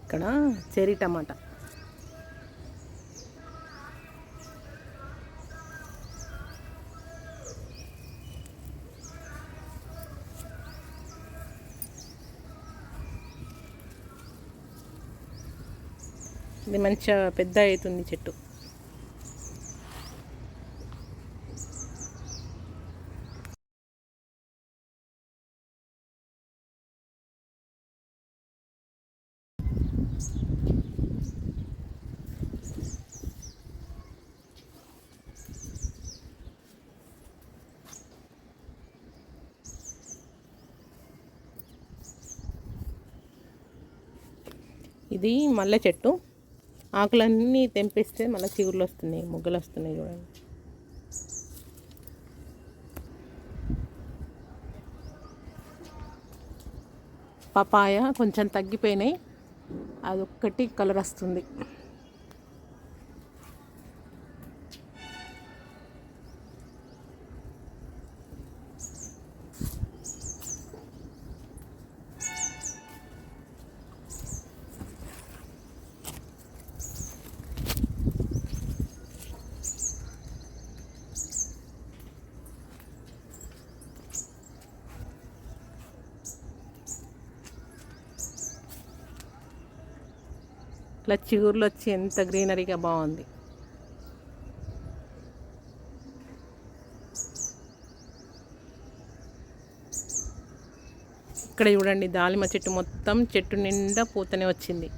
ఇక్కడ చెరీ టమాటా. ఇది మంచిగా పెద్ద అవుతుంది చెట్టు. ఇది మల్లె చెట్టు. ఆకులన్నీ తెంపిస్తే మళ్ళీ చిగుర్లు వస్తున్నాయి, మొగ్గలు వస్తున్నాయి చూడండి. పపాయ కొంచెం తగ్గిపోయినాయి, అదొక్కటి కలర్ వస్తుంది. ఇట్లా చిగుర్లు వచ్చి ఎంత గ్రీనరీగా బాగుంది. ఇక్కడ చూడండి, దాలిమ చెట్టు మొత్తం చెట్టు నిండా పూతనే వచ్చింది.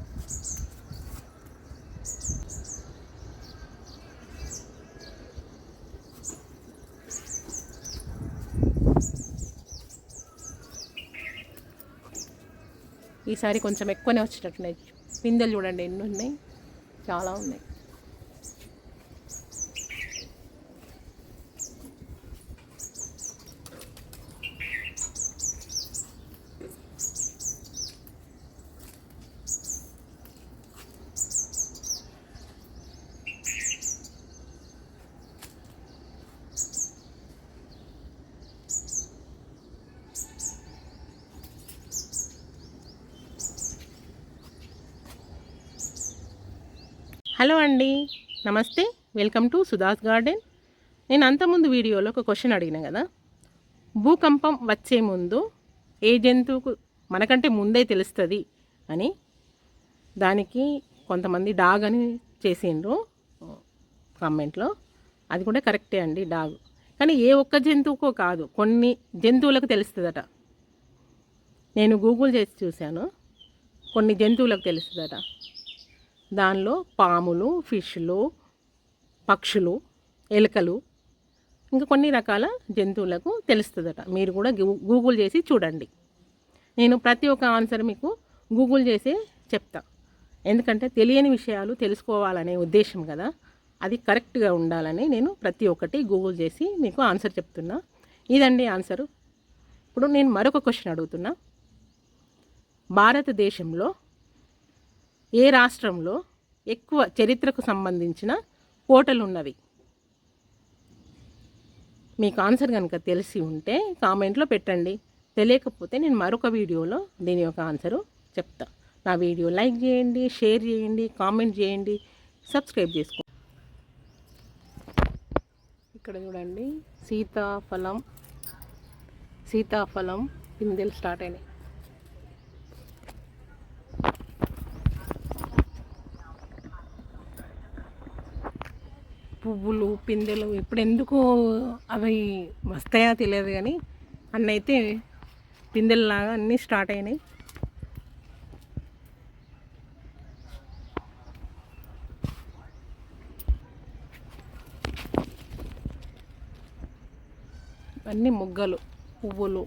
ఈసారి కొంచెం ఎక్కువనే వచ్చేటట్టున్నాయి. పిందెలు చూడండి ఎన్ని ఉన్నాయి, చాలా ఉన్నాయి. హలో అండి, నమస్తే, వెల్కమ్ టు సుధాస్ గార్డెన్. నేను అంతకుముందు వీడియోలో ఒక క్వశ్చన్ అడిగిన కదా, భూకంపం వచ్చే ముందు ఏ జంతువుకు మనకంటే ముందే తెలుస్తుంది అని. దానికి కొంతమంది డాగ్ అని చేసిండ్రు కామెంట్లో. అది కూడా కరెక్టే అండి, డాగ్. కానీ ఏ ఒక్క జంతువుకో కాదు, కొన్ని జంతువులకు తెలుస్తుందట. నేను గూగుల్ చేసి చూశాను, కొన్ని జంతువులకు తెలుస్తుందట. దానిలో పాములు, ఫిష్లు, పక్షులు, ఎలుకలు, ఇంకా కొన్ని రకాల జంతువులకు తెలుస్తుందట. మీరు కూడా గూగుల్ చేసి చూడండి. నేను ప్రతి ఒక్క ఆన్సర్ మీకు గూగుల్ చేసి చెప్తా, ఎందుకంటే తెలియని విషయాలు తెలుసుకోవాలనే ఉద్దేశం కదా, అది కరెక్ట్గా ఉండాలని నేను ప్రతి ఒక్కటి గూగుల్ చేసి మీకు ఆన్సర్ చెప్తున్నా. ఇదండి ఆన్సరు. ఇప్పుడు నేను మరొక క్వశ్చన్ అడుగుతున్నా. భారతదేశంలో ఏ రాష్ట్రంలో ఎక్కువ చరిత్రకు సంబంధించిన కోటలు ఉన్నవి? మీకు ఆన్సర్ కనుక తెలిసి ఉంటే కామెంట్లో పెట్టండి. తెలియకపోతే నేను మరొక వీడియోలో దీని యొక్క ఆన్సరు చెప్తా. నా వీడియో లైక్ చేయండి, షేర్ చేయండి, కామెంట్ చేయండి, సబ్స్క్రైబ్ చేసుకోండి. ఇక్కడ చూడండి, సీతాఫలం పిందెలు స్టార్ట్ అయినాయి. పువ్వులు, పిందెలు ఇప్పుడు ఎందుకు అవి వస్తాయో తెలియదు, కానీ అన్నైతే పిందెల్లాగా అన్నీ స్టార్ట్ అయినాయి. అన్నీ మొగ్గలు, పువ్వులు.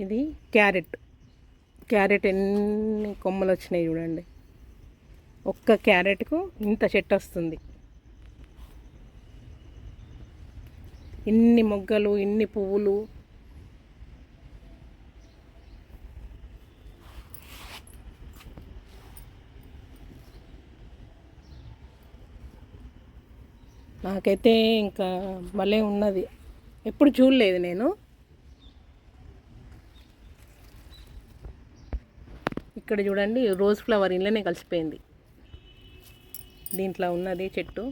ఇది క్యారెట్ ఎన్ని కొమ్మలు వచ్చినాయి చూడండి. ఒక్క క్యారెట్కు ఇంత చెట్టు వస్తుంది. ఇన్ని మొగ్గలు, ఇన్ని పువ్వులు. నాకైతే ఇంకా భలే ఉన్నది, ఎప్పుడు చూడలేదు నేను. ఇక్కడ చూడండి, రోజ్ ఫ్లవర్ ఇంట్లోనే కలిసిపోయింది. దీంట్లో ఉన్నది చెట్టు,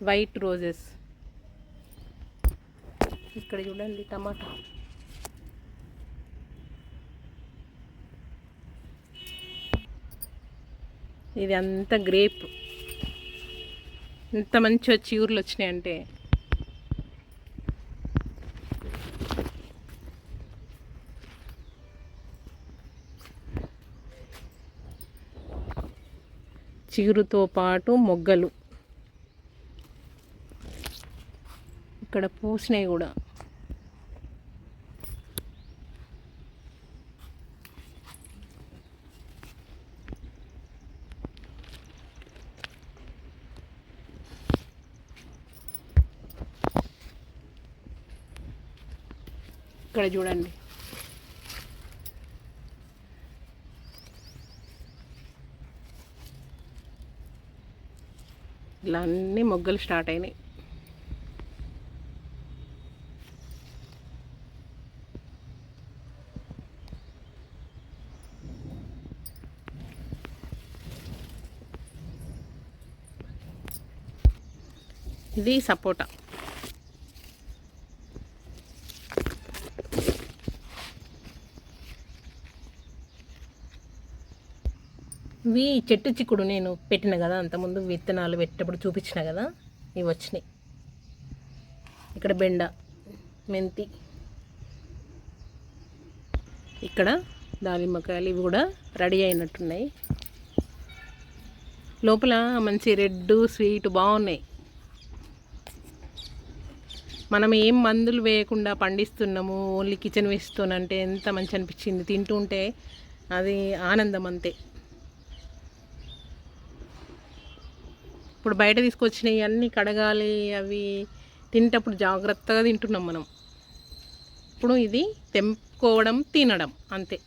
వైట్ రోజెస్. ఇక్కడ చూడండి టమాటా. ఇది అంతా గ్రేప్. ఇంత మంచిగా చిగుర్లు వచ్చినాయి అంటే. చిగురుతో పాటు మొగ్గలు ఇక్కడ పూసినాయి కూడా. ఇక్కడ చూడండి, ఇలా అన్ని మొగ్గలు స్టార్ట్ అయినాయి. ఇది సపోటా. ఇవి చెట్టు చిక్కుడు నేను పెట్టిన కదా, అంతకుముందు విత్తనాలు పెట్టేటప్పుడు చూపించిన కదా, ఇవి వచ్చినాయి. ఇక్కడ బెండ, మెంతి, ఇక్కడ దానిమ్మకాయలు, ఇవి కూడా రెడీ అయినట్టున్నాయి. లోపల మంచి రెడ్ స్వీట్ బాగున్నాయి. మనం ఏం మందులు వేయకుండా పండిస్తున్నాము, ఓన్లీ కిచెన్ వేస్తూనంటే ఎంత మంచి అనిపించింది. తింటుంటే అది ఆనందం అంతే. ఇప్పుడు బయట తీసుకొచ్చినవి అన్నీ కడగాలి, అవి తింటప్పుడు జాగ్రత్తగా తింటున్నాం మనం. ఇప్పుడు ఇది తెంపుకోవడం, తినడం అంతే.